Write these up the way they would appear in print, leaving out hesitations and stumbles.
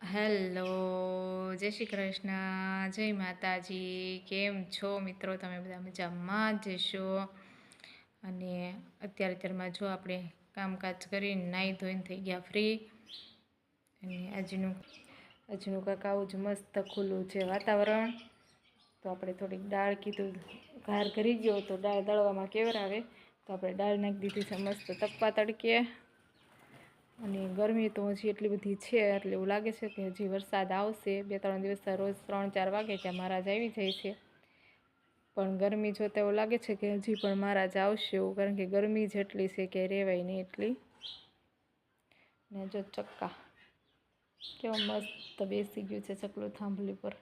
Hello, જય શ્રી કૃષ્ણ, જય માતાજી. કેમ છો મિત્રો? તમે બધા મજામાં જ જશો. અને અત્યારમાં જો આપણે કામકાજ કરીને નાહી ધોઈને થઈ ગયા ફ્રી. અને આજનું કાંઈક આવું જ મસ્ત ખુલ્લું છે વાતાવરણ. તો આપણે થોડીક દાળ કીધું ઘાર કરી ગયો તો દાળ દળવામાં કેવરાવે, તો આપણે દાળ નાખી દીધી છે મસ્ત તપવા તડકે. અને ગરમી તો હજી એટલી બધી છે એટલે એવું લાગે છે કે હજી વરસાદ આવશે. 2-3 દિવસ રોજ 3-4 વાગે ત્યાં મહારાજ આવી જાય છે, પણ ગરમી જોતા એવું લાગે છે કે હજી પણ મહારાજ આવશે એવું, કારણ કે ગરમી જેટલી છે કે રહેવાય નહીં એટલી. ને જો ચક્કા કેવો મસ્ત બેસી ગયું છે ચકલું થાંભલી પર.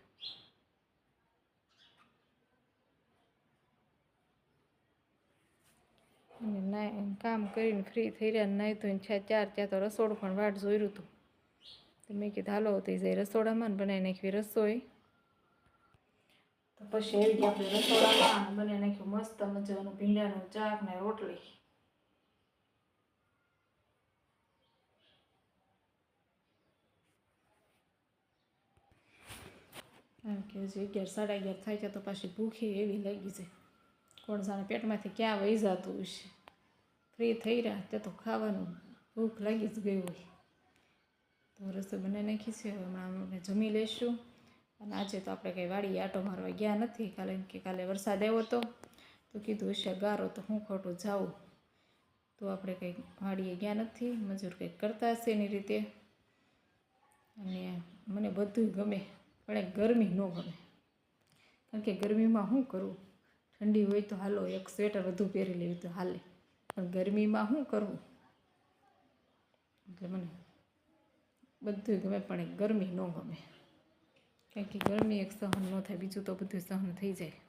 અને કામ કરીને ફ્રી થઈ રહ્યા, નાહી ધોઈને 4 ત્યાં તો રસોડું પણ વાટ જોયું હતું. તો મેં કીધું હાલો થઈ જાય રસોડામાં ને બનાવી નાખવી રસોઈ. તો પછી આવી ગયા આપણે રસોડામાં, બનાવી નાખ્યું મસ્ત મજાનું ભીંડાનું શાક ને રોટલી. કારણ કે હજી 11-11:30 થાય છે તો પાછી ભૂખી એવી લાગી છે. કોણ જાણે પેટમાંથી ક્યાં વહી જતું હશે. ફ્રી થઈ રહ્યા તે તો ખાવાનું ભૂખ લાગી જ ગઈ હોય. તો રસોઈ બનાવી નાખી છે. હમણાં અમે જમી લઈશું. અને આજે તો આપણે કંઈ વાડીએ આટો મારવા ગયા નથી, કાલે વરસાદ આવ્યો હતો તો કીધું હશે ગારો તો હું ખોટું જાઉં, તો આપણે કંઈક વાડીએ ગયા નથી. મજૂર કંઈક કરતા હશે એની રીતે. અને મને બધું ગમે પણ એક ગરમી ન ગમે, કારણ કે ગરમીમાં શું કરવું? ઠંડી હોય તો હાલો એક સ્વેટર વધુ પહેરી લેવી તો હાલે, પણ ગરમીમાં શું કરવું? એટલે મને બધું ગમે પણ એક ગરમી ન ગમે, કારણ કે ગરમી એક સહન ન થાય, બીજું તો બધું સહન થઈ જાય.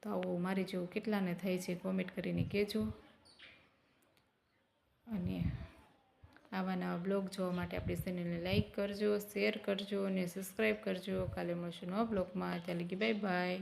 તો આવું મારી જેવું કેટલાને થાય છે કોમેન્ટ કરીને કહેજો. અને આવા નવા બ્લોગ જોવા માટે આપણી ચેનલને લાઈક કરજો, શેર કરજો અને સબસ્ક્રાઈબ કરજો. કાલે મળશું નવા બ્લોગમાં. ત્યાં લગી બાય બાય.